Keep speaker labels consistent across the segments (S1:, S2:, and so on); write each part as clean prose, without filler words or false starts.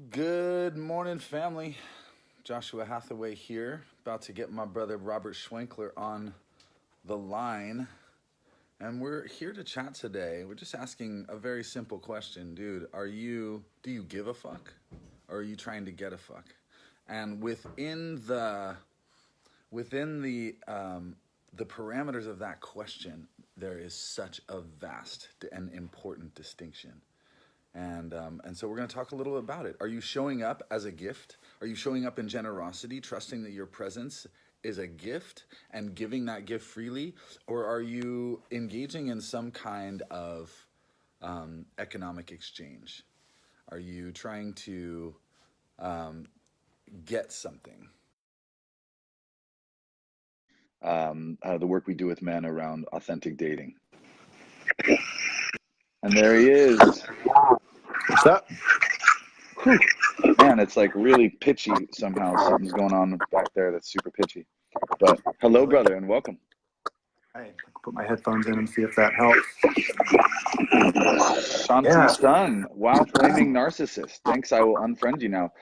S1: Good morning, family. Joshua Hathaway here, about to get my brother Robert Schwenkler on the line. And we're here to chat today. We're just asking a very simple question, dude. Do you give a fuck? Or are you trying to get a fuck? And within the parameters of that question, there is such a vast and important distinction. And so we're going to talk a little bit about it. Are you showing up as a gift? Are you showing up in generosity, trusting that your presence is a gift and giving that gift freely? Or are you engaging in some kind of economic exchange? Are you trying to get something? The work we do with men around authentic dating. And there he is.
S2: What's up?
S1: Whew. Man, it's like really pitchy somehow. Something's going on back there that's super pitchy. But hello, brother, and welcome.
S2: Hey, I can put my headphones in and see if that helps.
S1: Shanti Stun, wow, flaming narcissist. Thanks, I will unfriend you now.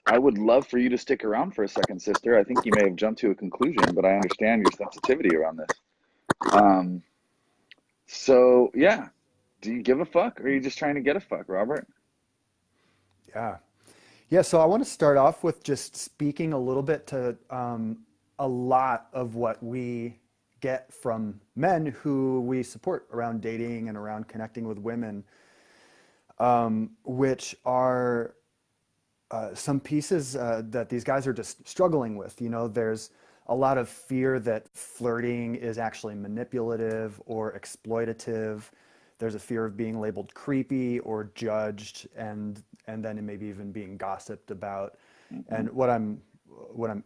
S1: I would love for you to stick around for a second, sister. I think you may have jumped to a conclusion, but I understand your sensitivity around this. So, yeah. Do you give a fuck, or are you just trying to get a fuck, Robert?
S2: Yeah, so I want to start off with just speaking a little bit to a lot of what we get from men who we support around dating and around connecting with women, which are some pieces that these guys are just struggling with. You know, there's a lot of fear that flirting is actually manipulative or exploitative. There's a fear of being labeled creepy or judged, and then maybe even being gossiped about. And what I'm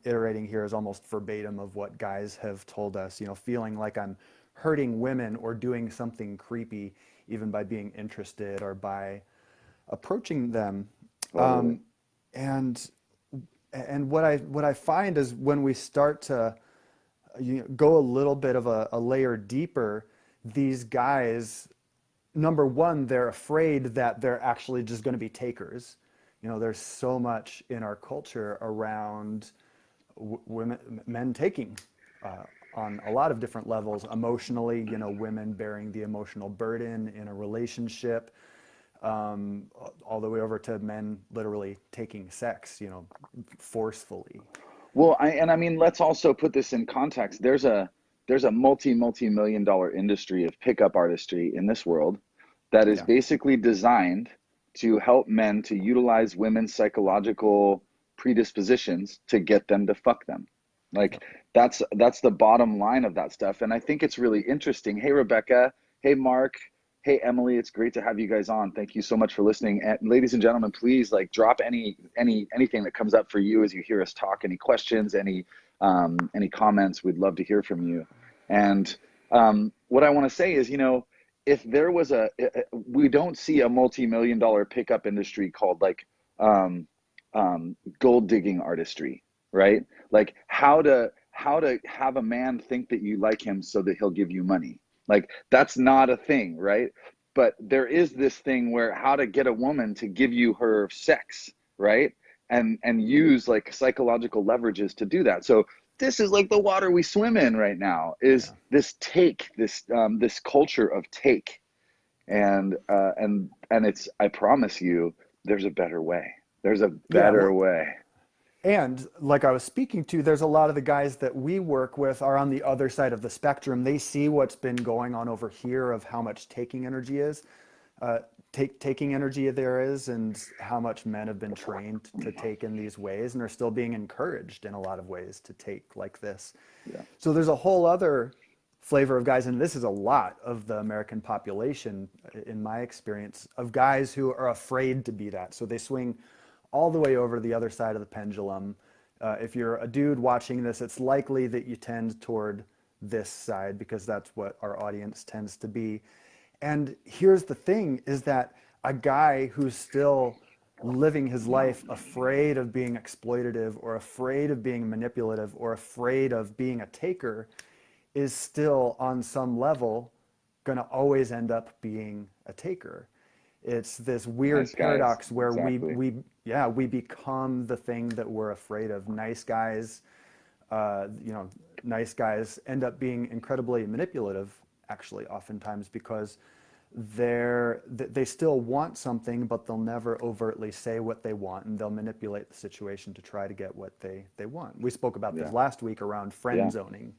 S2: iterating here is almost verbatim of what guys have told us. You know, feeling like I'm hurting women or doing something creepy, even by being interested or by approaching them.
S1: Totally.
S2: And what I find is when we start to go a little bit of a layer deeper, these guys, number one, they're afraid that they're actually just going to be takers. You know, there's so much in our culture around men taking on a lot of different levels emotionally. You know, women bearing the emotional burden in a relationship, all the way over to men literally taking sex, you know, forcefully.
S1: Well, I mean, let's also put this in context. There's a multi-million dollar industry of pickup artistry in this world that is
S2: Yeah.
S1: basically designed to help men to utilize women's psychological predispositions to get them to fuck them. Like that's the bottom line of that stuff. And I think it's really interesting. Hey, Rebecca. Hey, Mark. Hey, Emily. It's great to have you guys on. Thank you so much for listening. And ladies and gentlemen, please like drop anything that comes up for you as you hear us talk. Any questions, any comments? We'd love to hear from you. And what I want to say is, you know, if there was we don't see a multi-million dollar pickup industry called like gold digging artistry, right? Like how to have a man think that you like him so that he'll give you money. Like that's not a thing, right? But there is this thing where how to get a woman to give you her sex, right? And use like psychological leverages to do that. So this is like the water we swim in right now is
S2: Yeah.
S1: this culture of take. And it's, I promise you, there's a better way. There's a
S2: Yeah.
S1: better way.
S2: And like I was speaking to, there's a lot of the guys that we work with are on the other side of the spectrum. They see what's been going on over here of how much taking energy is, taking energy there is, and how much men have been trained to take in these ways and are still being encouraged in a lot of ways to take like this.
S1: Yeah.
S2: So there's a whole other flavor of guys, and this is a lot of the American population, in my experience, of guys who are afraid to be that. So they swing all the way over to the other side of the pendulum. If you're a dude watching this, it's likely that you tend toward this side because that's what our audience tends to be. And here's the thing is that a guy who's still living his life afraid of being exploitative or afraid of being manipulative or afraid of being a taker is still on some level going to always end up being a taker. It's this weird
S1: Nice guys.
S2: paradox where
S1: Exactly.
S2: we become the thing that we're afraid of. Nice guys, you know, nice guys end up being incredibly manipulative, actually, oftentimes because they still want something, but they'll never overtly say what they want, and they'll manipulate the situation to try to get what they want. We spoke about this
S1: Yeah.
S2: last week around friend
S1: Yeah.
S2: zoning.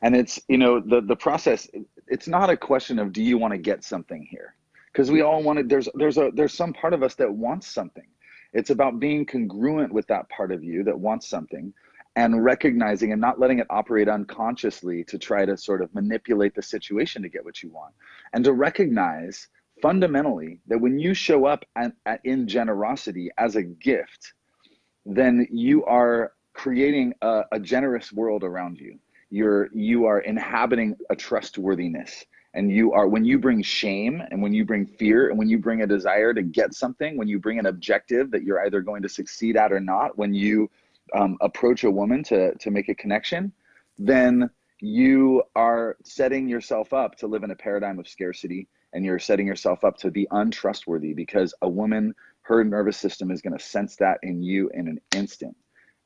S1: And it's, you know, the process, it's not a question of do you want to get something here? Because we all want to, there's some part of us that wants something. It's about being congruent with that part of you that wants something and recognizing and not letting it operate unconsciously to try to sort of manipulate the situation to get what you want. And to recognize fundamentally that when you show up in generosity as a gift, then you are creating a generous world around you. You are inhabiting a trustworthiness. And you are, when you bring shame and when you bring fear and when you bring a desire to get something, when you bring an objective that you're either going to succeed at or not, when you approach a woman to make a connection, then you are setting yourself up to live in a paradigm of scarcity, and you're setting yourself up to be untrustworthy because a woman, her nervous system is going to sense that in you in an instant,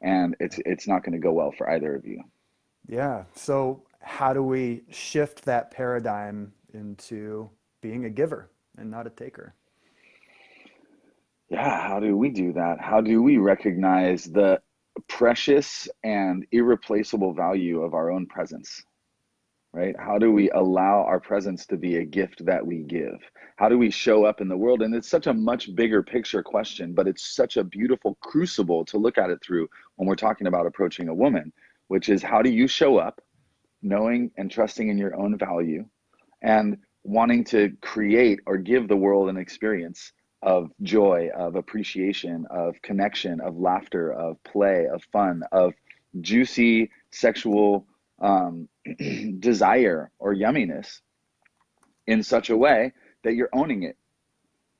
S1: and it's not going to go well for either of you.
S2: Yeah. So how do we shift that paradigm into being a giver and not a taker?
S1: Yeah, how do we do that? How do we recognize the precious and irreplaceable value of our own presence? Right? How do we allow our presence to be a gift that we give? How do we show up in the world? And it's such a much bigger picture question, but it's such a beautiful crucible to look at it through when we're talking about approaching a woman, which is how do you show up knowing and trusting in your own value and wanting to create or give the world an experience of joy, of appreciation, of connection, of laughter, of play, of fun, of juicy sexual desire or yumminess in such a way that you're owning it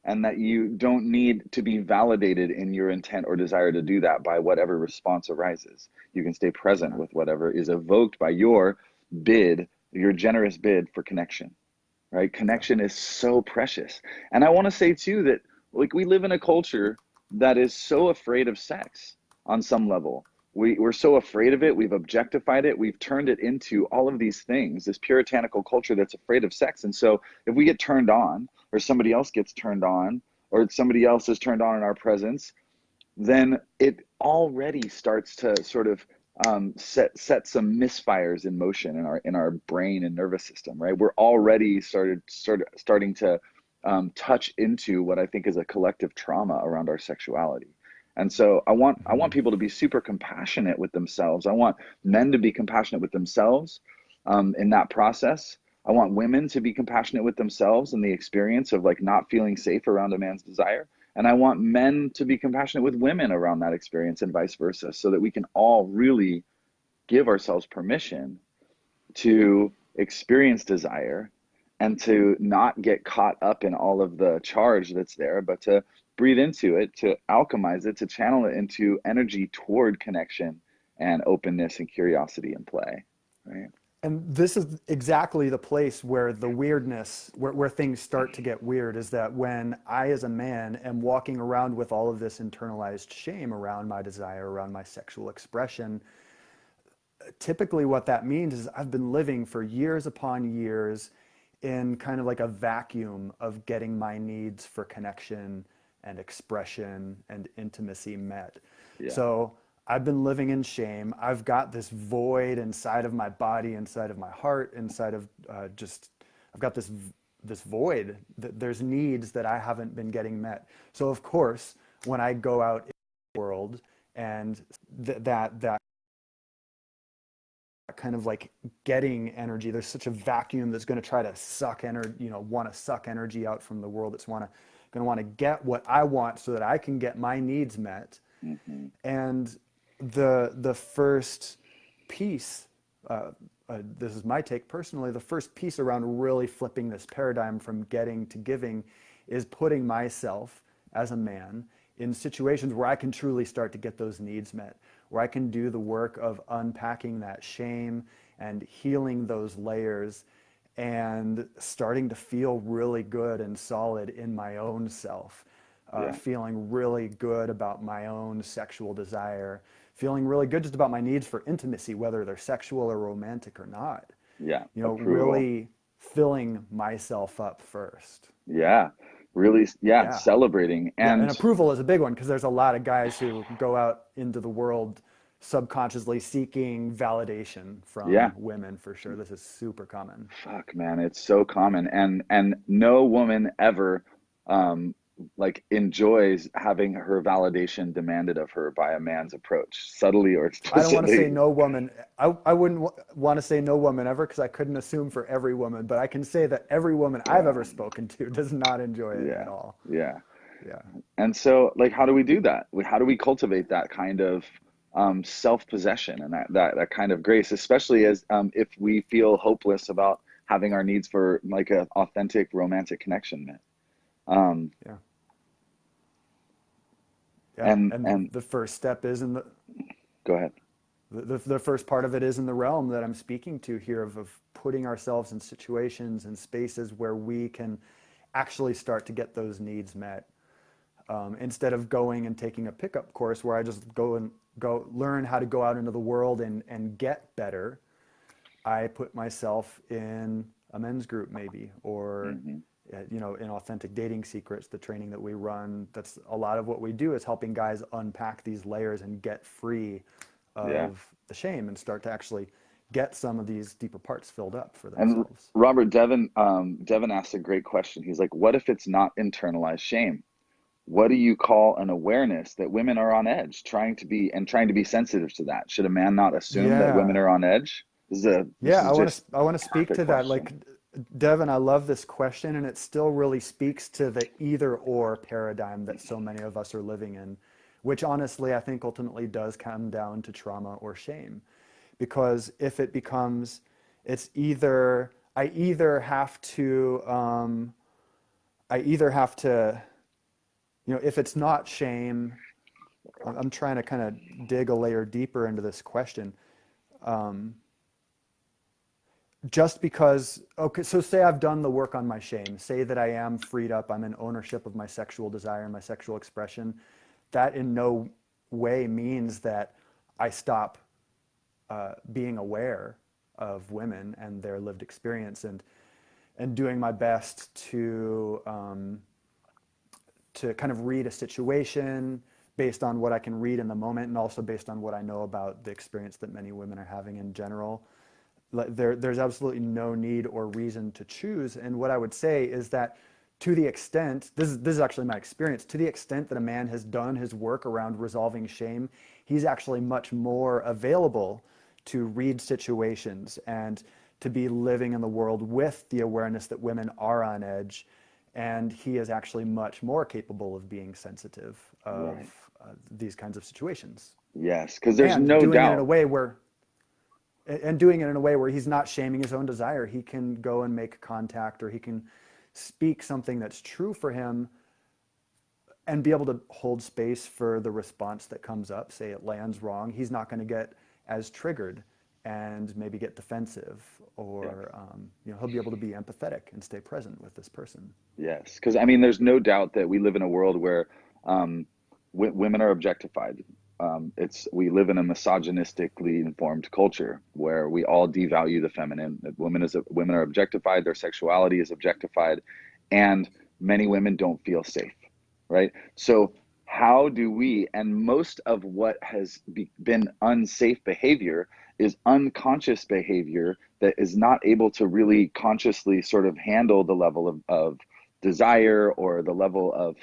S1: and that you don't need to be validated in your intent or desire to do that by whatever response arises. You can stay present
S2: Yeah.
S1: with whatever is evoked by your bid, your generous bid for connection, right?
S2: Yeah.
S1: Connection is so precious. And I want to say too that like we live in a culture that is so afraid of sex on some level. We're so afraid of it. We've objectified it. We've turned it into all of these things, this puritanical culture that's afraid of sex. And so if we get turned on or somebody else gets turned on or somebody else is turned on in our presence, then it already starts to sort of set some misfires in motion in our brain and nervous system, right? We're already starting to touch into what I think is a collective trauma around our sexuality. And so I want
S2: Mhm.
S1: people to be super compassionate with themselves. I want men to be compassionate with themselves in that process. I want women to be compassionate with themselves in the experience of like not feeling safe around a man's desire. And I want men to be compassionate with women around that experience and vice versa, so that we can all really give ourselves permission to experience desire and to not get caught up in all of the charge that's there, but to breathe into it, to alchemize it, to channel it into energy toward connection and openness and curiosity and play, right?
S2: And this is exactly the place where the weirdness, where things start to get weird, is that when I, as a man, am walking around with all of this internalized shame around my desire, around my sexual expression, typically what that means is I've been living for years upon years in kind of like a vacuum of getting my needs for connection and expression and intimacy met.
S1: Yeah.
S2: So I've been living in shame. I've got this void inside of my body, inside of my heart, inside of I've got this void. There's needs that I haven't been getting met. So of course, when I go out in the world and that kind of like getting energy, there's such a vacuum that's going to try to suck energy, want to suck energy out from the world. It's going to want to get what I want so that I can get my needs met.
S1: Mm-hmm.
S2: And the first piece, this is my take personally, the first piece around really flipping this paradigm from getting to giving is putting myself as a man in situations where I can truly start to get those needs met, where I can do the work of unpacking that shame and healing those layers and starting to feel really good and solid in my own self,
S1: Yeah.
S2: feeling really good about my own sexual desire, feeling really good just about my needs for intimacy, whether they're sexual or romantic or not.
S1: Yeah.
S2: You know,
S1: Approval.
S2: really filling myself up first.
S1: Yeah. Really, yeah,
S2: Yeah.
S1: celebrating.
S2: Yeah, and
S1: And
S2: approval is a big one because there's a lot of guys who go out into the world subconsciously seeking validation
S1: yeah,
S2: from women for sure. This is super common.
S1: fuck, man, it's so common. And no woman ever um like enjoys having her validation demanded of her by a man's approach, subtly or
S2: I don't want to say
S1: explicitly.
S2: no woman. I wouldn't want to say no woman ever because I couldn't assume for every woman, but I can say that every woman I've
S1: Yeah.
S2: ever spoken to does not enjoy it at
S1: Yeah.
S2: all.
S1: Yeah.
S2: Yeah.
S1: And so, like, how do we do that? How do we cultivate that kind of self-possession and that kind of grace, especially as if we feel hopeless about having our needs for like an authentic romantic connection met? Um,
S2: Yeah. Yeah. And
S1: and
S2: the first step is in
S1: go ahead.
S2: the first part of it is in the realm that I'm speaking to here of putting ourselves in situations and spaces where we can actually start to get those needs met. Instead of going and taking a pickup course where I just go learn how to go out into the world and get better, I put myself in a men's group maybe, or
S1: Hmm.
S2: you know, in Authentic Dating Secrets, the training that we run. That's a lot of what we do is helping guys unpack these layers and get free
S1: Yeah.
S2: of the shame and start to actually get some of these deeper parts filled up for
S1: And
S2: themselves.
S1: Robert Devin asked a great question. He's like, what if it's not internalized shame? What do you call an awareness that women are on edge, trying to be sensitive to that? Should a man not assume that women
S2: Yeah.
S1: are on edge? This
S2: Yeah,
S1: is just
S2: I want to speak
S1: perfect
S2: to that. Like,
S1: question.
S2: Devin, I love this question, and it still really speaks to the either or paradigm that so many of us are living in, which honestly I think ultimately does come down to trauma or shame. Because if it becomes, it's either I either have to, you know, if it's not shame, I'm trying to kind of dig a layer deeper into this question. Just because, okay, so say I've done the work on my shame, say that I am freed up, I'm in ownership of my sexual desire and my sexual expression, that in no way means that I stop being aware of women and their lived experience and doing my best to kind of read a situation based on what I can read in the moment and also based on what I know about the experience that many women are having in general. There's absolutely no need or reason to choose. And what I would say is that to the extent, this is actually my experience, to the extent that a man has done his work around resolving shame, he's actually much more available to read situations and to be living in the world with the awareness that women are on edge. And he is actually much more capable of being sensitive of
S1: Right.
S2: these kinds of situations
S1: Yes, because there's
S2: and
S1: no
S2: doing it in a
S1: doubt.
S2: way where doing it in a way where he's not shaming his own desire. He can go and make contact, or he can speak something that's true for him and be able to hold space for the response that comes up. Say it lands wrong, he's not going to get as triggered and maybe get defensive,
S1: Yeah.
S2: or you know, he'll be able to be empathetic and stay present with this person.
S1: Yes, because I mean, there's no doubt that we live in a world where um, women are objectified. It's we live in a misogynistically informed culture where we all devalue the feminine. That women are objectified. Their sexuality is objectified, and many women don't feel safe, right? So how do we? And most of what has been unsafe behavior is unconscious behavior that is not able to really consciously sort of handle the level of desire or the level of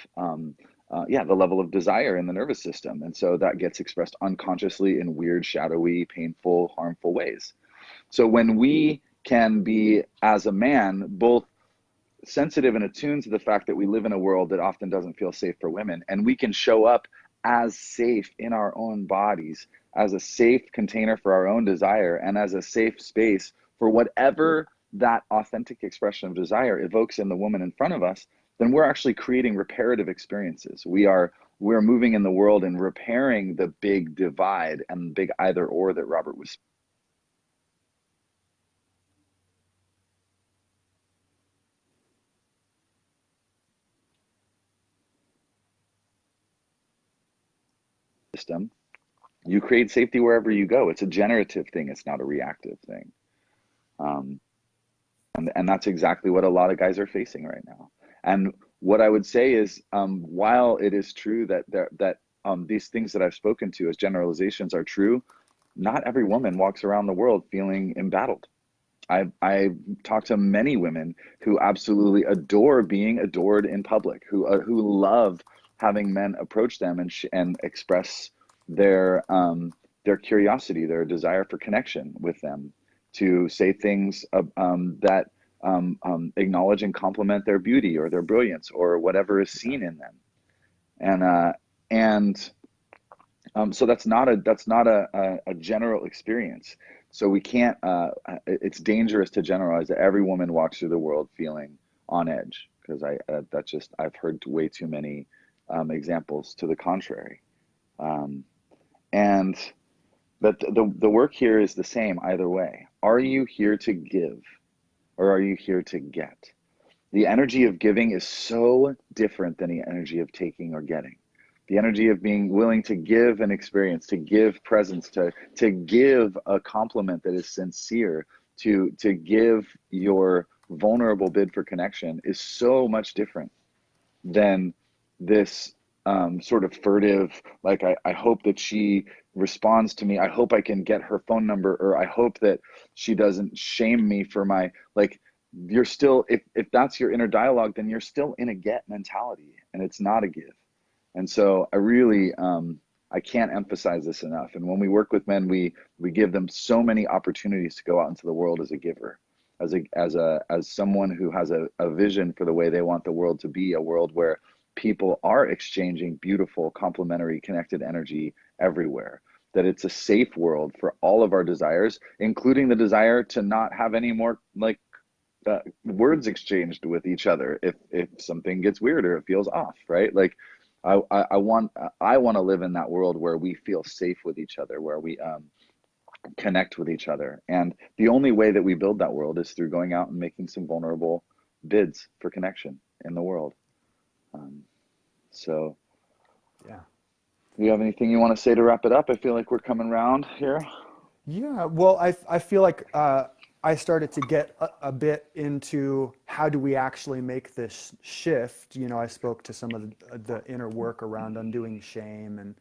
S1: the level of desire in the nervous system, and so that gets expressed unconsciously in weird, shadowy, painful, harmful ways. So when we can be, as a man, both sensitive and attuned to the fact that we live in a world that often doesn't feel safe for women, and we can show up as safe in our own bodies, as a safe container for our own desire, and as a safe space for whatever that authentic expression of desire evokes in the woman in front of us, then we're actually creating reparative experiences. We're moving in the world and repairing the big divide and big either or that Robert was system, you create safety wherever you go. It's a generative thing. It's not a reactive thing. Um, and that's exactly what a lot of guys are facing right now. And what I would say is, while it is true that these things that I've spoken to as generalizations are true, not every woman walks around the world feeling embattled. I talked to many women who absolutely adore being adored in public, who love having men approach them and express their curiosity, their desire for connection with them, to say things that acknowledge and compliment their beauty or their brilliance or whatever is
S2: Yeah.
S1: seen in them. And so that's not a general experience. So we can't. It's dangerous to generalize that every woman walks through the world feeling on edge, because that's just, I've heard way too many examples to the contrary. Um, and but the work here is the same either way. Are you here to give, or are you here to get? The energy of giving is so different than the energy of taking or getting. The energy of being willing to give an experience, to give presence, to give a compliment that is sincere, to give your vulnerable bid for connection is so much different than this sort of furtive, like, I hope that she responds to me. I hope I can get her phone number, or I hope that she doesn't shame me for my, like, you're still, if that's your inner dialogue, then you're still in a get mentality, and it's not a give. And so I really, I can't emphasize this enough. And when we work with men, we give them so many opportunities to go out into the world as a giver, as someone who has a vision for the way they want the world to be, a world where people are exchanging beautiful, complementary, connected energy everywhere. That it's a safe world for all of our desires, including the desire to not have any more, like, words exchanged with each other if something gets weird or it feels off, right? Like, I want to live in that world where we feel safe with each other, where we connect with each other. And the only way that we build that world is through going out and making some vulnerable bids for connection in the world. Um, so,
S2: Yeah.
S1: do you have anything you want to say to wrap it up? I feel like we're coming around here.
S2: Yeah, well, I feel like I started to get a bit into how do we actually make this shift. You know, I spoke to some of the inner work around undoing shame and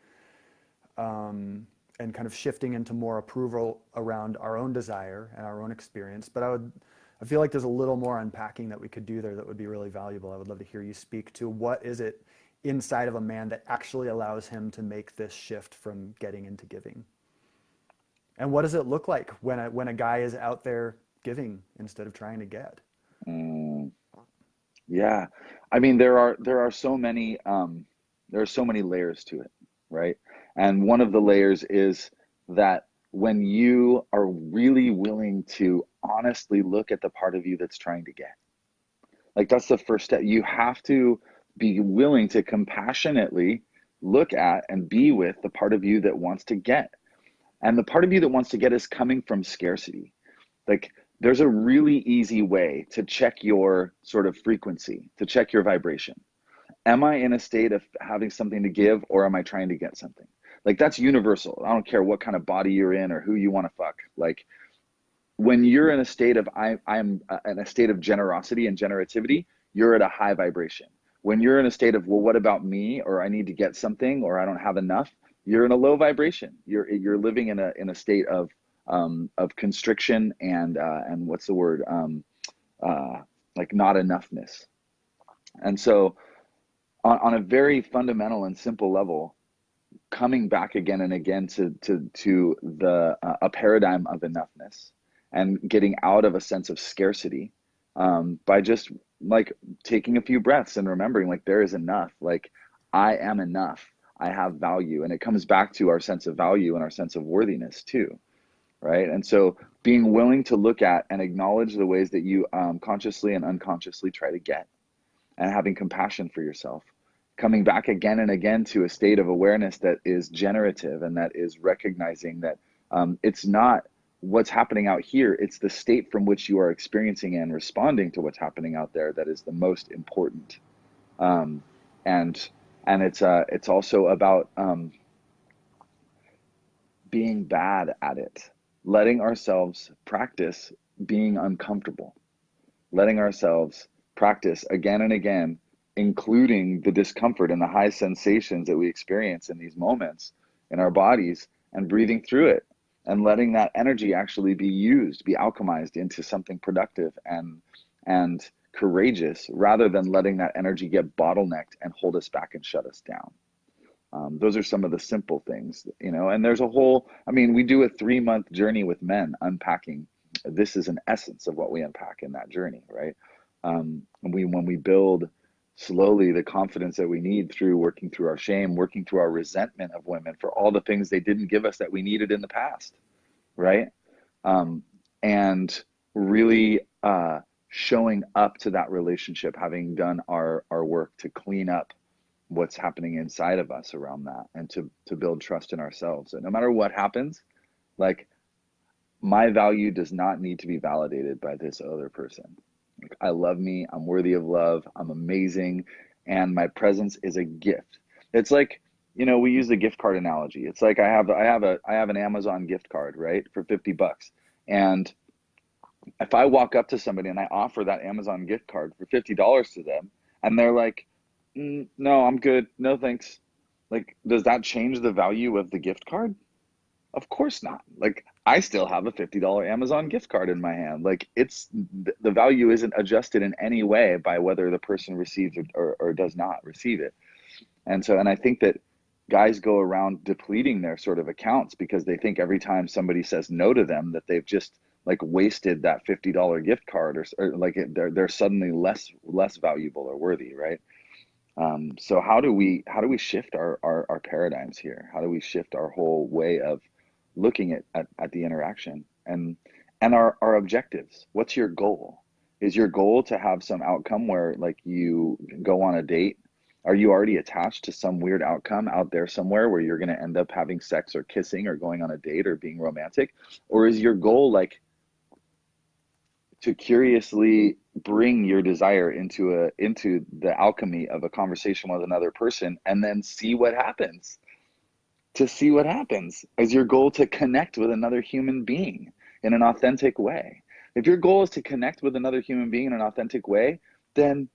S2: kind of shifting into more approval around our own desire and our own experience. But I feel like there's a little more unpacking that we could do there that would be really valuable. I would love to hear you speak to what is it inside of a man that actually allows him to make this shift from getting into giving. And what does it look like when a guy is out there giving instead of trying to get?
S1: Mm, yeah, I mean, there are so many layers to it, right? And one of the layers is that when you are really willing to honestly look at the part of you that's trying to get, like, that's the first step. You have to be willing to compassionately look at and be with the part of you that wants to get. And the part of you that wants to get is coming from scarcity. Like, there's a really easy way to check your sort of frequency, to check your vibration. Am I in a state of having something to give, or am I trying to get something? Like, that's universal. I don't care what kind of body you're in or who you want to fuck. Like, when you're in a state of I'm in a state of generosity and generativity, you're at a high vibration. When you're in a state of, well, what about me, or I need to get something, or I don't have enough, you're in a low vibration. You're living in a state of constriction and what's the word, uh, like, not enoughness. And so on a very fundamental and simple level, coming back again and again to the a paradigm of enoughness, and getting out of a sense of scarcity, by just, like, taking a few breaths and remembering, like, there is enough. Like, I am enough. I have value. And it comes back to our sense of value and our sense of worthiness too, right? And so being willing to look at and acknowledge the ways that you consciously and unconsciously try to get, and having compassion for yourself, coming back again and again to a state of awareness that is generative, and that is recognizing that it's not what's happening out here, it's the state from which you are experiencing and responding to what's happening out there that is the most important. um, and and it's also about being bad at it, letting ourselves practice being uncomfortable, letting ourselves practice again and again, including the discomfort and the high sensations that we experience in these moments in our bodies, and breathing through it and letting that energy actually be used, be alchemized into something productive and courageous, rather than letting that energy get bottlenecked and hold us back and shut us down. Those are some of the simple things, and there's a whole, I mean, we do a 3-month journey with men unpacking. This is an essence of what we unpack in that journey, right? When we build slowly the confidence that we need through working through our shame, working through our resentment of women for all the things they didn't give us that we needed in the past, right? And really showing up to that relationship, having done our work to clean up what's happening inside of us around that, and to build trust in ourselves. And no matter what happens, like, my value does not need to be validated by this other person. Like, I love me, I'm worthy of love, I'm amazing, and my presence is a gift. It's like, we use the gift card analogy. It's like I have an Amazon gift card, right, for $50. And if I walk up to somebody and I offer that Amazon gift card for $50 to them, and they're like, no, I'm good, no thanks. Like, does that change the value of the gift card? Of course not. Like, I still have a $50 Amazon gift card in my hand. Like, the value isn't adjusted in any way by whether the person receives it or does not receive it. And I think that guys go around depleting their sort of accounts because they think every time somebody says no to them that they've just like wasted that $50 gift card, or like they're suddenly less valuable or worthy, right? So how do we shift our paradigms here? How do we shift our whole way of looking at the interaction, and our objectives? What's your goal? Is your goal to have some outcome where, like, you go on a date? Are you already attached to some weird outcome out there somewhere where you're going to end up having sex or kissing or going on a date or being romantic? Or is your goal, like, to curiously bring your desire into the alchemy of a conversation with another person, and then see what happens? To see what happens. Is your goal to connect with another human being in an authentic way? If your goal is to connect with another human being in an authentic way, then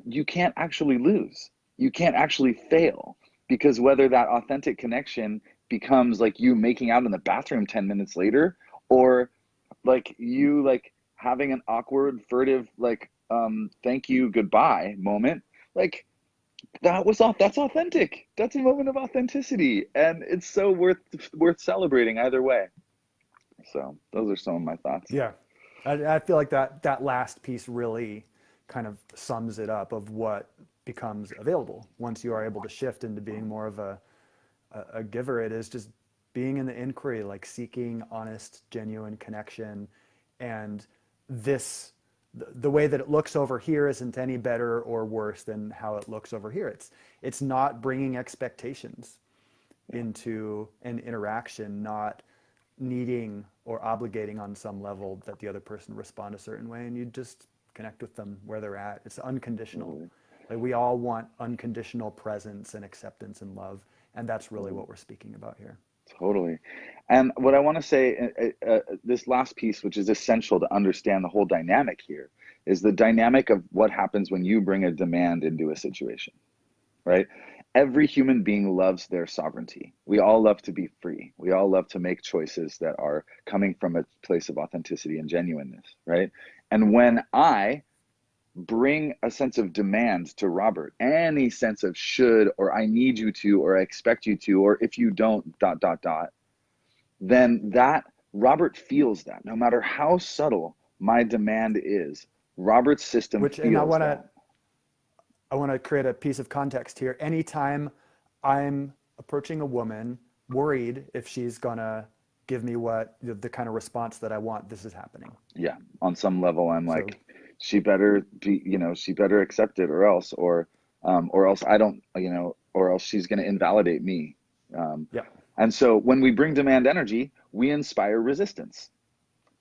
S1: you can't actually lose. You can't actually fail, because whether that authentic connection becomes like you making out in the bathroom 10 minutes later, or like you like having an awkward, furtive, like, thank you, goodbye moment, like, that's authentic. That's a moment of authenticity, and it's so worth celebrating either way. So those are some of my thoughts.
S2: Yeah, I feel like that last piece really kind of sums it up, of what becomes available once you are able to shift into being more of a giver. It is just being in the inquiry, like seeking honest, genuine connection. And this, the way that it looks over here isn't any better or worse than how it looks over here. It's not bringing expectations into an interaction, not needing or obligating on some level that the other person respond a certain way, and you just connect with them where they're at. It's unconditional.
S1: Totally.
S2: Like, we all want unconditional presence and acceptance and love, and that's really
S1: Totally.
S2: what we're speaking about here.
S1: Totally. And what I want to say, this last piece, which is essential to understand the whole dynamic here, is the dynamic of what happens when you bring a demand into a situation, right? Every human being loves their sovereignty. We all love to be free. We all love to make choices that are coming from a place of authenticity and genuineness, right? And when I bring a sense of demand to Robert, any sense of should, or I need you to, or I expect you to, or if you don't, dot, dot, dot, then that Robert feels that no matter how subtle my demand is, Robert's system
S2: Which, and
S1: feels that.
S2: I want to create a piece of context here. Anytime I'm approaching a woman worried if she's gonna give me the kind of response that I want, this is happening.
S1: Yeah, on some level, I'm
S2: So
S1: like, she better be, she better accept it, or else, or else I don't, or else she's going to invalidate me.
S2: yeah,
S1: And so when we bring demand energy, we inspire resistance.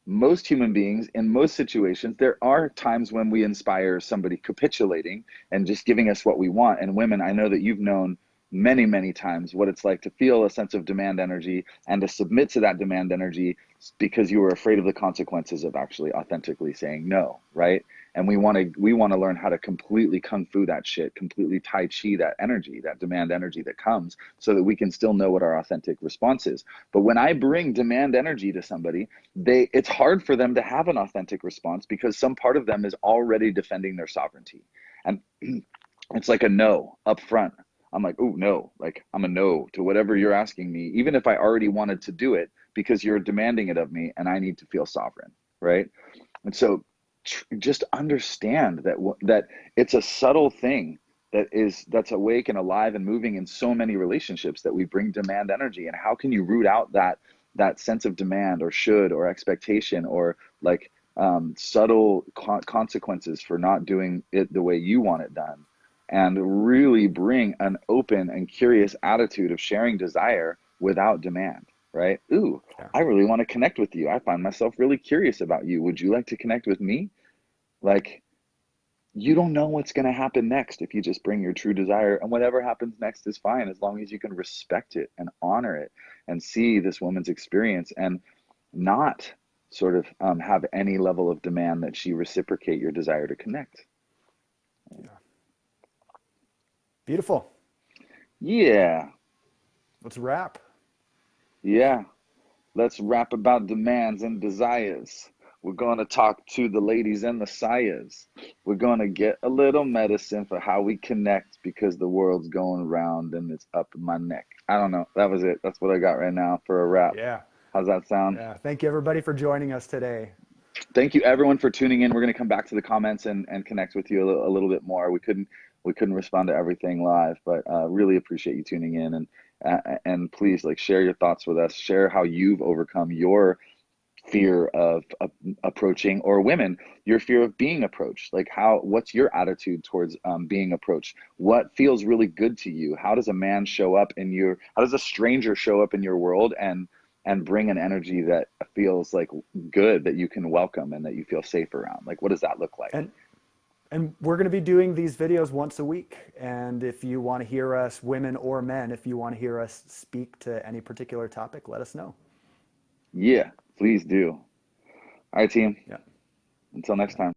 S1: Most human beings, in most situations, there are times when we inspire somebody capitulating and just giving us what we want. And women, I know that you've known many, many times what it's like to feel a sense of demand energy and to submit to that demand energy because you were afraid of the consequences of actually authentically saying no, right? And we want to learn how to completely kung fu that shit, completely tai chi that energy, that demand energy that comes, so that we can still know what our authentic response is. But when I bring demand energy to somebody, it's hard for them to have an authentic response because some part of them is already defending their sovereignty. And it's like a no up front. I'm like, oh no, like I'm a no to whatever you're asking me, even if I already wanted to do it because you're demanding it of me and I need to feel sovereign, right? And so just understand that it's a subtle thing that's awake and alive and moving in so many relationships, that we bring demand energy. And how can you root out that sense of demand or should or expectation or like subtle consequences for not doing it the way you want it done, and really bring an open and curious attitude of sharing desire without demand, right? Ooh,
S2: Yeah.
S1: I really want to connect with you. I find myself really curious about you. Would you like to connect with me? Like, you don't know what's going to happen next if you just bring your true desire, and whatever happens next is fine, as long as you can respect it and honor it and see this woman's experience and not sort of have any level of demand that she reciprocate your desire to connect.
S2: Yeah. Beautiful.
S1: Yeah,
S2: Let's wrap.
S1: yeah. Let's rap about demands and desires. We're going to talk to the ladies and the sires. We're going to get a little medicine for how we connect, because the world's going round and it's up in my neck. I don't know. That was it. That's what I got right now for a wrap.
S2: Yeah.
S1: How's that sound?
S2: Yeah. Thank you, everybody, for joining us today.
S1: Thank you everyone for tuning in. We're going to come back to the comments and connect with you a little bit more. We couldn't respond to everything live, but really appreciate you tuning in, and please, like, share your thoughts with us. Share how you've overcome your fear of approaching, or women, your fear of being approached. Like, what's your attitude towards being approached? What feels really good to you? How does a man show up in your, how does a stranger show up in your world and bring an energy that feels like good, that you can welcome and that you feel safe around? Like, what does that look like?
S2: And we're going to be doing these videos once a week. And if you want to hear us, women or men, if you want to hear us speak to any particular topic, let us know.
S1: Yeah, please do. All right, team.
S2: Yeah.
S1: Until next time.